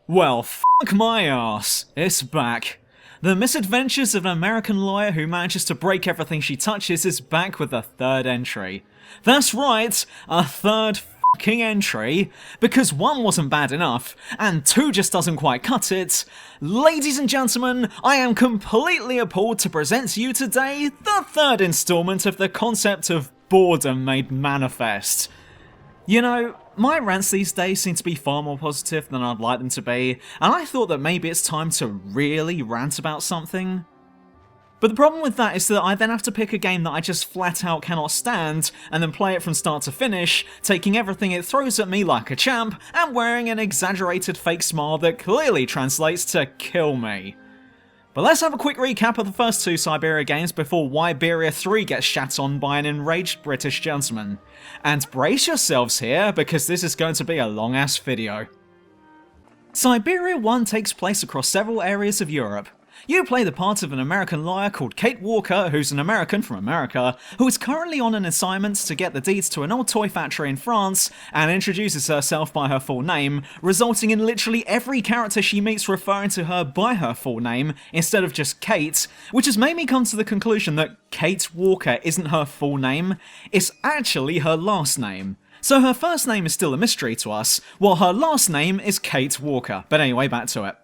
Well, fuck my ass. It's back. The misadventures of an American lawyer who manages to break everything she touches is back with a third entry. That's right, a third fucking entry, because 1 wasn't bad enough, and 2 just doesn't quite cut it. Ladies and gentlemen, I am completely appalled to present to you today the third installment of the concept of boredom made manifest. You know, my rants these days seem to be far more positive than I'd like them to be, and I thought that maybe it's time to really rant about something. But the problem with that is that I then have to pick a game that I just flat out cannot stand, and then play it from start to finish, taking everything it throws at me like a champ, and wearing an exaggerated fake smile that clearly translates to kill me. But let's have a quick recap of the first 2 Syberia games before Syberia 3 gets shat on by an enraged British gentleman. And brace yourselves here, because this is going to be a long ass video. Syberia 1 takes place across several areas of Europe. You play the part of an American lawyer called Kate Walker, who's an American from America, who is currently on an assignment to get the deeds to an old toy factory in France, and introduces herself by her full name, resulting in literally every character she meets referring to her by her full name, instead of just Kate, which has made me come to the conclusion that Kate Walker isn't her full name, it's actually her last name. So her first name is still a mystery to us, while her last name is Kate Walker. But anyway, back to it.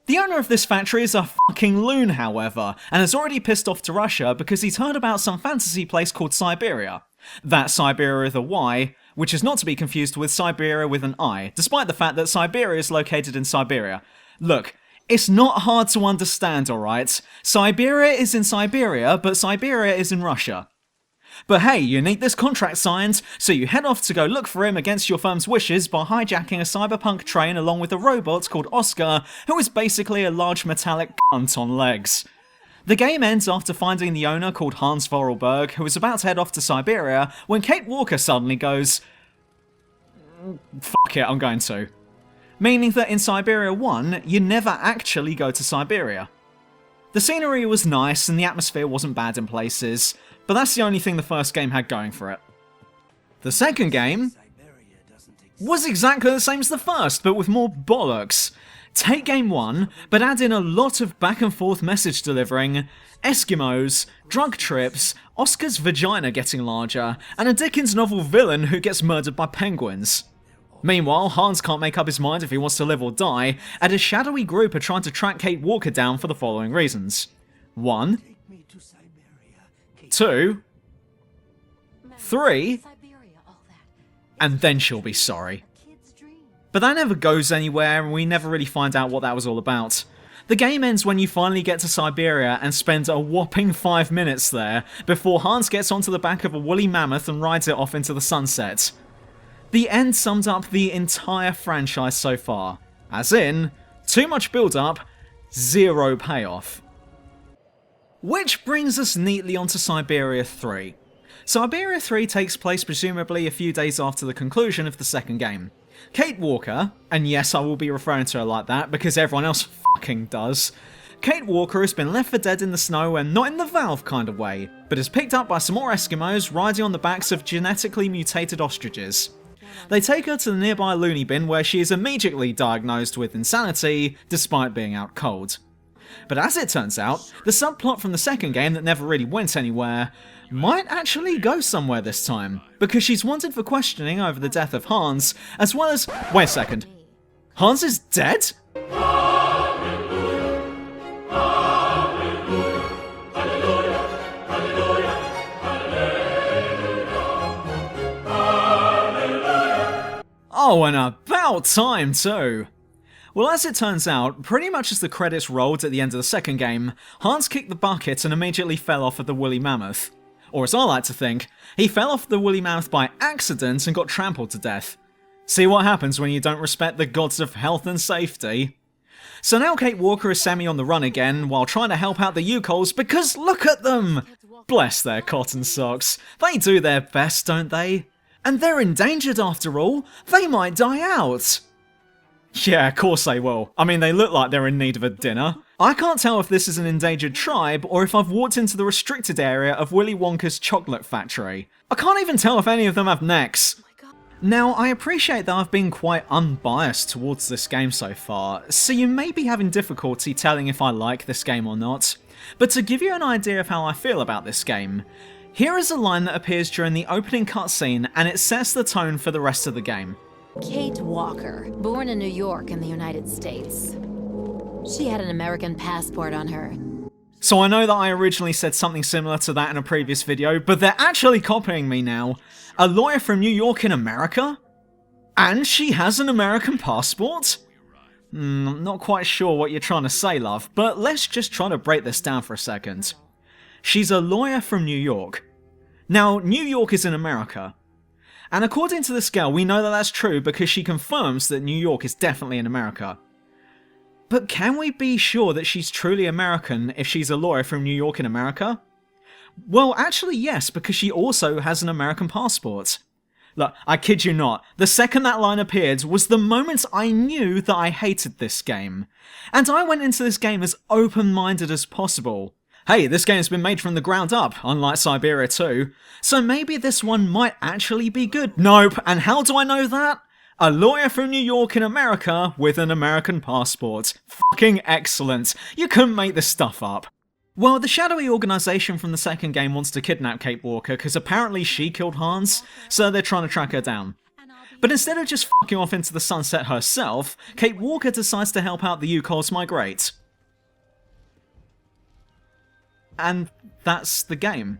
The owner of this factory is a fucking loon, however, and has already pissed off to Russia because he's heard about some fantasy place called Syberia. That's Syberia with a Y, which is not to be confused with Syberia with an I, despite the fact that Syberia is located in Syberia. Look, it's not hard to understand, alright? Syberia is in Syberia, but Syberia is in Russia. But hey, you need this contract signed, so you head off to go look for him against your firm's wishes by hijacking a cyberpunk train along with a robot called Oscar, who is basically a large metallic cunt on legs. The game ends after finding the owner called Hans Vorarlberg, who is about to head off to Syberia, when Kate Walker suddenly goes, fuck it, I'm going to. Meaning that in Syberia 1, you never actually go to Syberia. The scenery was nice and the atmosphere wasn't bad in places, but that's the only thing the first game had going for it. The second game was exactly the same as the first, but with more bollocks. Take game 1, but add in a lot of back and forth message delivering, Eskimos, drug trips, Oscar's vagina getting larger, and a Dickens novel villain who gets murdered by penguins. Meanwhile, Hans can't make up his mind if he wants to live or die, and a shadowy group are trying to track Kate Walker down for the following reasons. 1, 2, 3, and then she'll be sorry. But that never goes anywhere, and we never really find out what that was all about. The game ends when you finally get to Syberia and spend a whopping 5 minutes there, before Hans gets onto the back of a woolly mammoth and rides it off into the sunset. The end sums up the entire franchise so far. As in, too much build-up, zero payoff. Which brings us neatly onto Syberia 3. Syberia 3 takes place presumably a few days after the conclusion of the second game. Kate Walker, and yes I will be referring to her like that because everyone else fucking does, Kate Walker has been left for dead in the snow and not in the Valve kind of way, but is picked up by some more Eskimos riding on the backs of genetically mutated ostriches. They take her to the nearby loony bin where she is immediately diagnosed with insanity, despite being out cold. But as it turns out, the subplot from the second game that never really went anywhere might actually go somewhere this time, because she's wanted for questioning over the death of Hans, as well as— wait a second, Hans is dead? Oh, and about time too! Well, as it turns out, pretty much as the credits rolled at the end of the second game, Hans kicked the bucket and immediately fell off of the woolly mammoth. Or as I like to think, he fell off the woolly mammoth by accident and got trampled to death. See what happens when you don't respect the gods of health and safety? So now Kate Walker is semi on the run again, while trying to help out the Yukols because look at them! Bless their cotton socks. They do their best, don't they? And they're endangered after all. They might die out. Yeah, of course they will. I mean, they look like they're in need of a dinner. I can't tell if this is an endangered tribe or if I've walked into the restricted area of Willy Wonka's chocolate factory. I can't even tell if any of them have necks. Now, I appreciate that I've been quite unbiased towards this game so far, so you may be having difficulty telling if I like this game or not, but to give you an idea of how I feel about this game, here is a line that appears during the opening cutscene and it sets the tone for the rest of the game. Kate Walker, born in New York in the United States. She had an American passport on her. So I know that I originally said something similar to that in a previous video, but they're actually copying me now. A lawyer from New York in America? And she has an American passport? I'm not quite sure what you're trying to say, love, but let's just try to break this down for a second. She's a lawyer from New York. Now, New York is in America. And according to this girl, we know that that's true because she confirms that New York is definitely in America. But can we be sure that she's truly American if she's a lawyer from New York in America? Well, actually yes, because she also has an American passport. Look, I kid you not, the second that line appeared was the moment I knew that I hated this game. And I went into this game as open-minded as possible. Hey, this game's been made from the ground up, unlike Syberia 2, so maybe this one might actually be good. Nope, and how do I know that? A lawyer from New York in America with an American passport. Fucking excellent. You couldn't make this stuff up. Well, the shadowy organisation from the second game wants to kidnap Kate Walker because apparently she killed Hans, so they're trying to track her down. But instead of just fucking off into the sunset herself, Kate Walker decides to help out the Yukols migrate. And that's the game.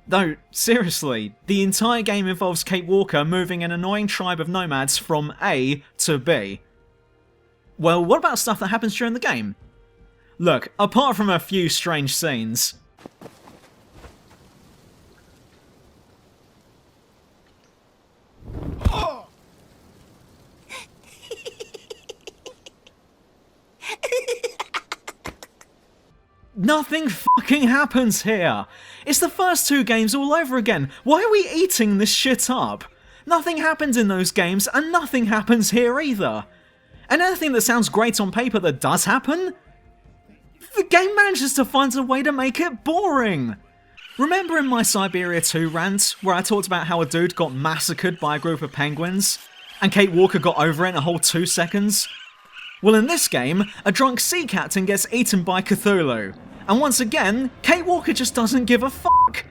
No, seriously, the entire game involves Kate Walker moving an annoying tribe of nomads from A to B. Well, what about stuff that happens during the game? Look, apart from a few strange scenes... Nothing fucking happens here! It's the first two games all over again! Why are we eating this shit up? Nothing happens in those games, and nothing happens here either! And anything that sounds great on paper that does happen? The game manages to find a way to make it boring! Remember in my Syberia 2 rant, where I talked about how a dude got massacred by a group of penguins, and Kate Walker got over it in a whole 2 seconds? Well, in this game, a drunk sea captain gets eaten by Cthulhu, and once again, Kate Walker just doesn't give a fuck.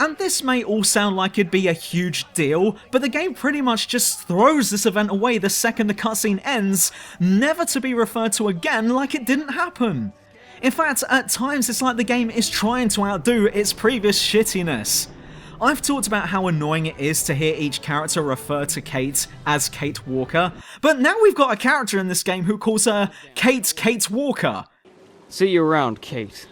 And this may all sound like it'd be a huge deal, but the game pretty much just throws this event away the second the cutscene ends, never to be referred to again like it didn't happen. In fact, at times it's like the game is trying to outdo its previous shittiness. I've talked about how annoying it is to hear each character refer to Kate as Kate Walker, but now we've got a character in this game who calls her Kate Walker. See you around, Kate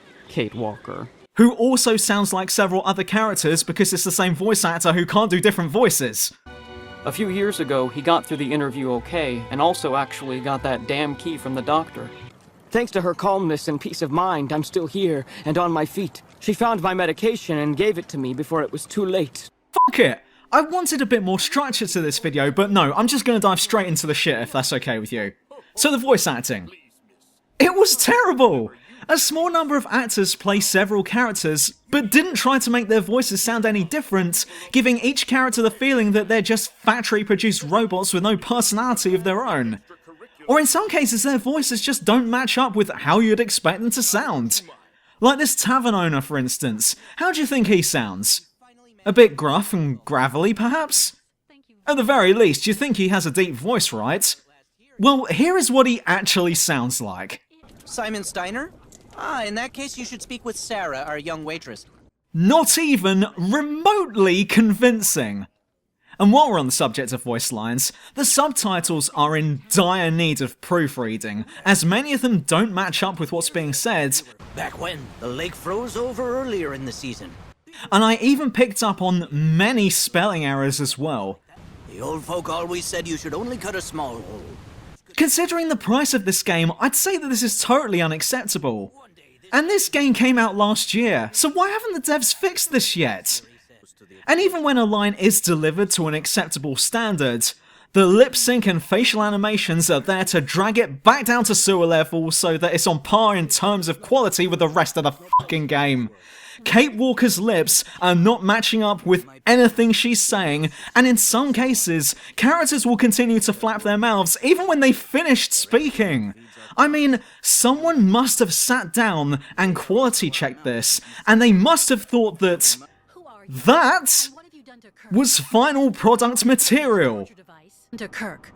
Walker. Who also sounds like several other characters because it's the same voice actor who can't do different voices. A few years ago, he got through the interview okay, and also actually got that damn key from the doctor. Thanks to her calmness and peace of mind, I'm still here and on my feet. She found my medication and gave it to me before it was too late. Fuck it! I wanted a bit more structure to this video, but no, I'm just gonna dive straight into the shit if that's okay with you. So the voice acting. It was terrible! A small number of actors play several characters, but didn't try to make their voices sound any different, giving each character the feeling that they're just factory-produced robots with no personality of their own. Or in some cases their voices just don't match up with how you'd expect them to sound. Like this tavern owner, for instance. How do you think he sounds? A bit gruff and gravelly, perhaps? At the very least, you think he has a deep voice, right? Well, here is what he actually sounds like. Simon Steiner? Ah, in that case you should speak with Sarah, our young waitress. Not even remotely convincing. And while we're on the subject of voice lines, the subtitles are in dire need of proofreading, as many of them don't match up with what's being said. Back when the lake froze over earlier in the season. And I even picked up on many spelling errors as well. The old folk always said you should only cut a small hole. Considering the price of this game, I'd say that this is totally unacceptable. And this game came out last year, so why haven't the devs fixed this yet? And even when a line is delivered to an acceptable standard, the lip sync and facial animations are there to drag it back down to sewer level so that it's on par in terms of quality with the rest of the fucking game. Kate Walker's lips are not matching up with anything she's saying, and in some cases, characters will continue to flap their mouths even when they finished speaking. I mean, someone must have sat down and quality checked this, and they must have thought that that was final product material. To Kirk.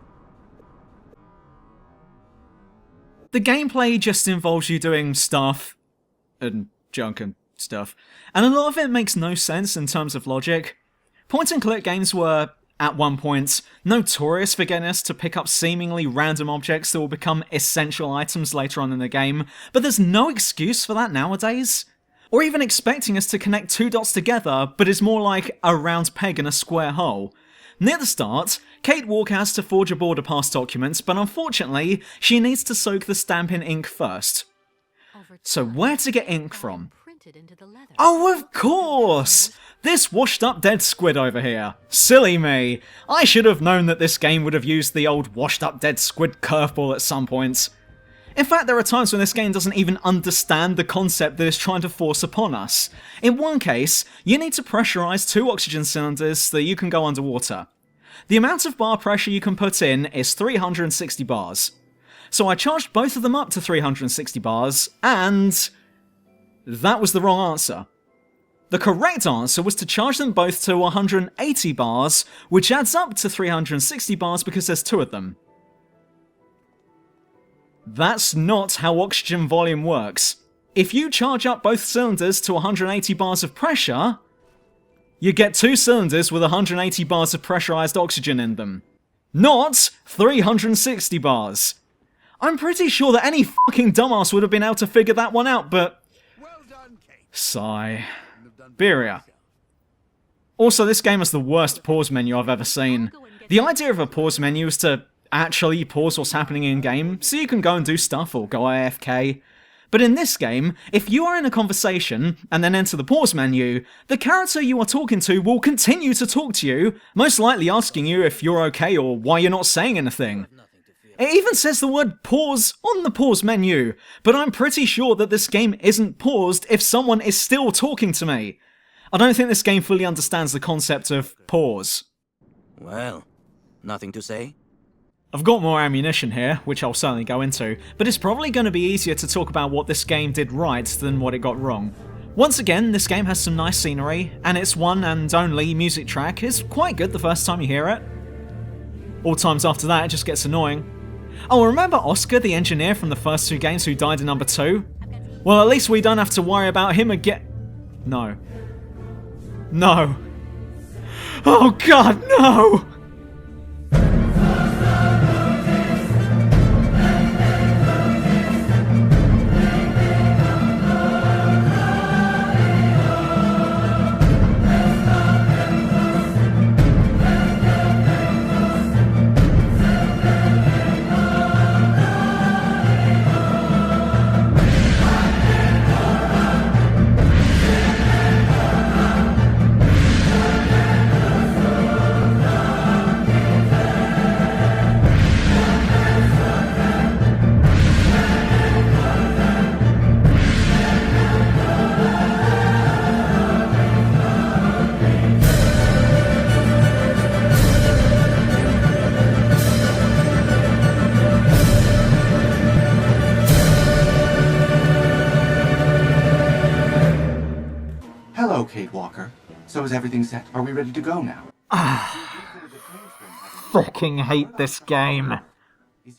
The gameplay just involves you doing stuff and junk and stuff, and a lot of it makes no sense in terms of logic. Point-and-click games were, at one point, notorious for getting us to pick up seemingly random objects that will become essential items later on in the game, but there's no excuse for that nowadays. Or even expecting us to connect two dots together, but is more like a round peg in a square hole. Near the start, Kate Walker has to forge a border pass document, but unfortunately, she needs to soak the stamp in ink first. So where to get ink from? Oh, of course! This washed up dead squid over here. Silly me. I should have known that this game would have used the old washed up dead squid curveball at some point. In fact, there are times when this game doesn't even understand the concept that it's trying to force upon us. In one case, you need to pressurize 2 oxygen cylinders so that you can go underwater. The amount of bar pressure you can put in is 360 bars. So I charged both of them up to 360 bars, and that was the wrong answer. The correct answer was to charge them both to 180 bars, which adds up to 360 bars because there's 2 of them. That's not how oxygen volume works. If you charge up both cylinders to 180 bars of pressure, you get 2 cylinders with 180 bars of pressurized oxygen in them. Not 360 bars. I'm pretty sure that any fucking dumbass would have been able to figure that one out, but... Syberia. Also, this game has the worst pause menu I've ever seen. The idea of a pause menu is to actually pause what's happening in-game, so you can go and do stuff or go AFK. But in this game, if you are in a conversation and then enter the pause menu, the character you are talking to will continue to talk to you, most likely asking you if you're okay or why you're not saying anything. It even says the word pause on the pause menu, but I'm pretty sure that this game isn't paused if someone is still talking to me. I don't think this game fully understands the concept of pause. Well, nothing to say? I've got more ammunition here, which I'll certainly go into, but it's probably going to be easier to talk about what this game did right than what it got wrong. Once again, this game has some nice scenery, and its one and only music track is quite good the first time you hear it. All times after that, it just gets annoying. Oh, remember Oscar, the engineer from the first 2 games who died in number 2? Well, at least we don't have to worry about him again. No. No. Oh god, no! Hello, Kate Walker. So is everything set? Are we ready to go now? Fucking hate this game.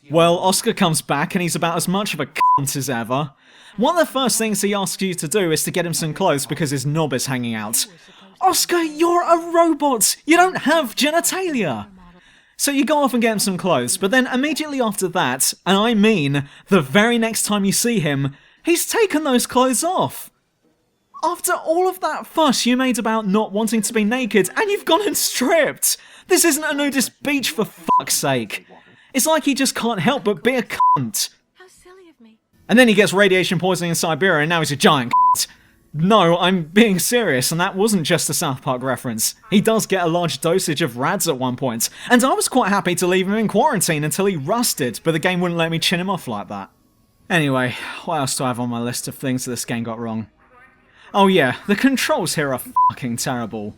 Well, Oscar comes back and he's about as much of a cunt as ever. One of the first things he asks you to do is to get him some clothes because his knob is hanging out. Oscar, you're a robot! You don't have genitalia! So you go off and get him some clothes, but then immediately after that, and I mean the very next time you see him, he's taken those clothes off! After all of that fuss you made about not wanting to be naked, and you've gone and stripped! This isn't a nudist beach, for fuck's sake! It's like he just can't help but be a cunt! How silly of me. And then he gets radiation poisoning in Syberia and now he's a giant cunt! No, I'm being serious, and that wasn't just a South Park reference. He does get a large dosage of rads at one point, and I was quite happy to leave him in quarantine until he rusted, but the game wouldn't let me chin him off like that. Anyway, what else do I have on my list of things that this game got wrong? Oh yeah, the controls here are fucking terrible.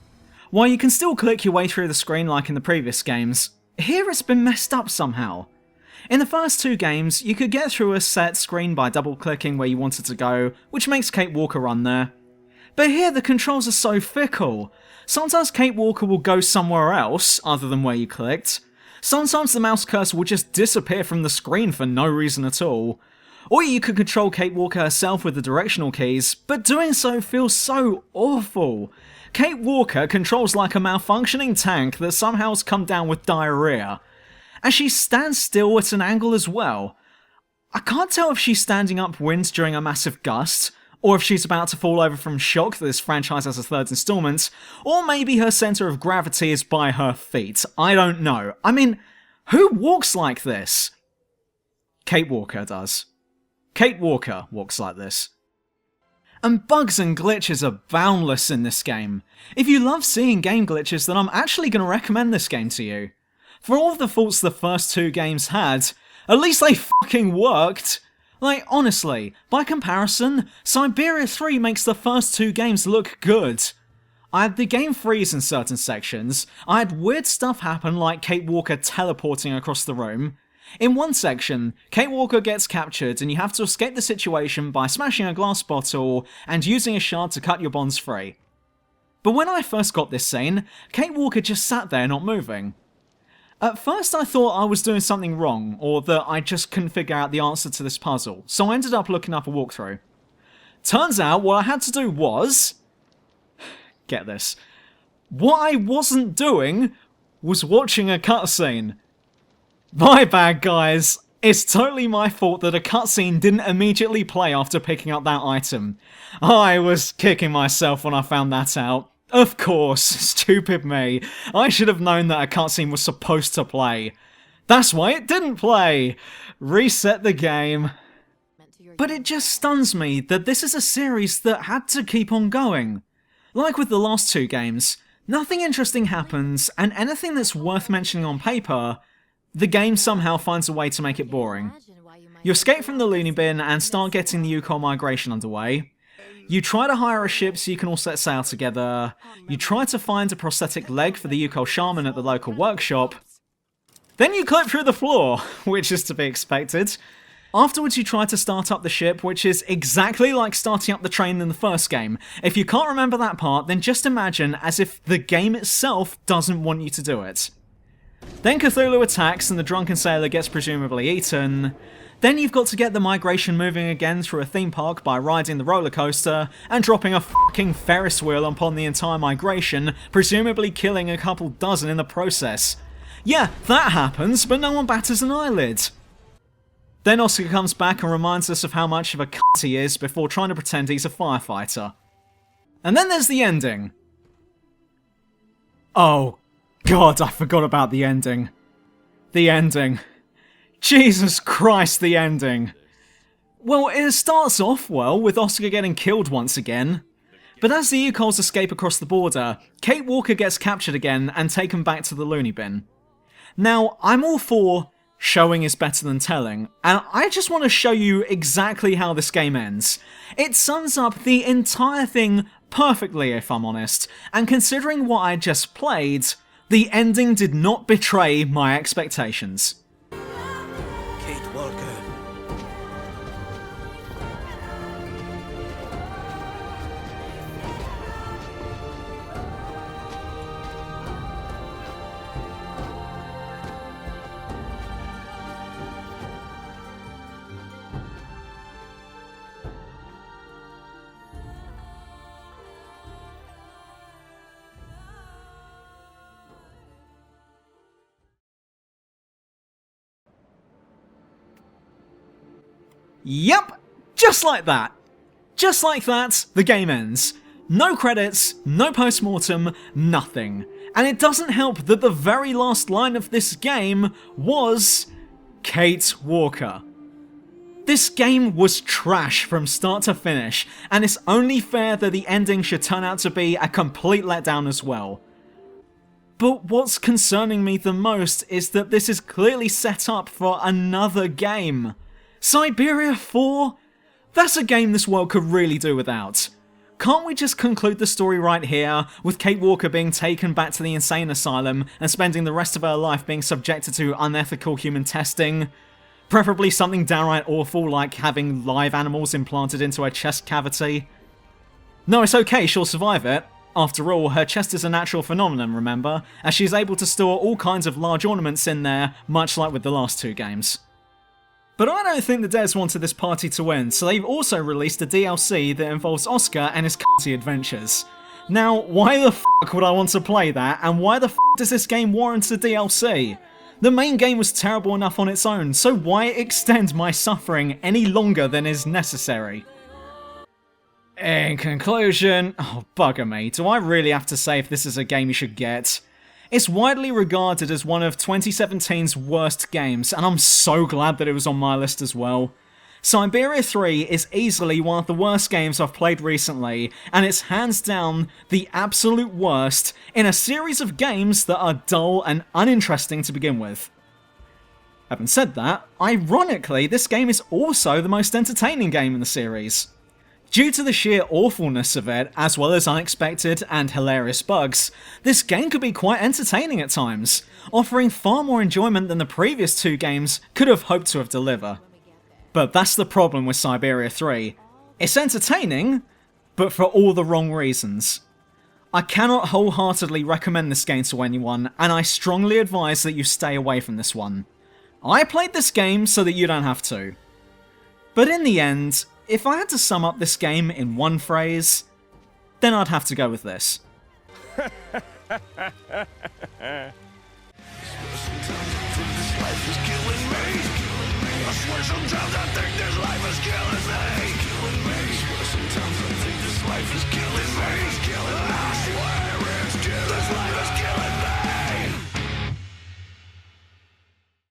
While you can still click your way through the screen like in the previous games, here it's been messed up somehow. In the first 2 games, you could get through a set screen by double-clicking where you wanted to go, which makes Kate Walker run there. But here the controls are so fickle. Sometimes Kate Walker will go somewhere else, other than where you clicked. Sometimes the mouse cursor will just disappear from the screen for no reason at all. Or you could control Kate Walker herself with the directional keys, but doing so feels so awful. Kate Walker controls like a malfunctioning tank that somehow has come down with diarrhea. And she stands still at an angle as well. I can't tell if she's standing upwind during a massive gust, or if she's about to fall over from shock that this franchise has a 3rd installment, or maybe her centre of gravity is by her feet. I don't know. I mean, who walks like this? Kate Walker does. Kate Walker walks like this. And bugs and glitches are boundless in this game. If you love seeing game glitches, then I'm actually going to recommend this game to you. For all of the faults the first 2 games had, at least they fucking worked! Like, honestly, by comparison, Syberia 3 makes the first 2 games look good. I had the game freeze in certain sections, I had weird stuff happen like Kate Walker teleporting across the room. In one section, Kate Walker gets captured and you have to escape the situation by smashing a glass bottle and using a shard to cut your bonds free. But when I first got this scene, Kate Walker just sat there not moving. At first I thought I was doing something wrong, or that I just couldn't figure out the answer to this puzzle, so I ended up looking up a walkthrough. Turns out what I had to do was... get this. What I wasn't doing was watching a cutscene. My bad, guys. It's totally my fault that a cutscene didn't immediately play after picking up that item. I was kicking myself when I found that out. Of course, stupid me. I should have known that a cutscene was supposed to play. That's why it didn't play! Reset the game. But it just stuns me that this is a series that had to keep on going. Like with the last 2 games, nothing interesting happens, and anything that's worth mentioning on paper, the game somehow finds a way to make it boring. You escape from the loony bin and start getting the Yukon migration underway. You try to hire a ship so you can all set sail together. You try to find a prosthetic leg for the Yukon shaman at the local workshop. Then you clip through the floor, which is to be expected. Afterwards you try to start up the ship, which is exactly like starting up the train in the first game. If you can't remember that part, then just imagine as if the game itself doesn't want you to do it. Then Cthulhu attacks and the drunken sailor gets presumably eaten. Then you've got to get the migration moving again through a theme park by riding the roller coaster and dropping a fucking Ferris wheel upon the entire migration, presumably killing a couple dozen in the process. Yeah, that happens, but no one batters an eyelid. Then Oscar comes back and reminds us of how much of a cunt he is before trying to pretend he's a firefighter. And then there's the ending. Oh God, I forgot about the ending. The ending. Jesus Christ, the ending. Well, it starts off well, with Oscar getting killed once again. But as the Yukols escape across the border, Kate Walker gets captured again and taken back to the loony bin. Now, I'm all for showing is better than telling, and I just want to show you exactly how this game ends. It sums up the entire thing perfectly, if I'm honest, and considering what I just played, the ending did not betray my expectations. Kate Walker. Yep, just like that. Just like that, the game ends. No credits, no post-mortem, nothing. And it doesn't help that the very last line of this game was Kate Walker. This game was trash from start to finish, and it's only fair that the ending should turn out to be a complete letdown as well. But what's concerning me the most is that this is clearly set up for another game. Syberia 4? That's a game this world could really do without. Can't we just conclude the story right here, with Kate Walker being taken back to the insane asylum and spending the rest of her life being subjected to unethical human testing? Preferably something downright awful like having live animals implanted into her chest cavity. No, it's okay, she'll survive it. After all, her chest is a natural phenomenon, remember, as she's able to store all kinds of large ornaments in there, much like with the last 2 games. But I don't think the devs wanted this party to win, so they've also released a DLC that involves Oscar and his cutty adventures. Now, why the fuck would I want to play that, and why the fuck does this game warrant a DLC? The main game was terrible enough on its own, so why extend my suffering any longer than is necessary? In conclusion, oh bugger me, do I really have to say if this is a game you should get? It's widely regarded as one of 2017's worst games, and I'm so glad that it was on my list as well. Syberia 3 is easily one of the worst games I've played recently, and it's hands down the absolute worst in a series of games that are dull and uninteresting to begin with. Having said that, ironically, this game is also the most entertaining game in the series. Due to the sheer awfulness of it, as well as unexpected and hilarious bugs, this game could be quite entertaining at times, offering far more enjoyment than the previous 2 games could have hoped to have delivered. But that's the problem with Syberia 3. It's entertaining, but for all the wrong reasons. I cannot wholeheartedly recommend this game to anyone, and I strongly advise that you stay away from this one. I played this game so that you don't have to. But in the end, if I had to sum up this game in one phrase, then I'd have to go with this. Sometimes I think this life is killing me.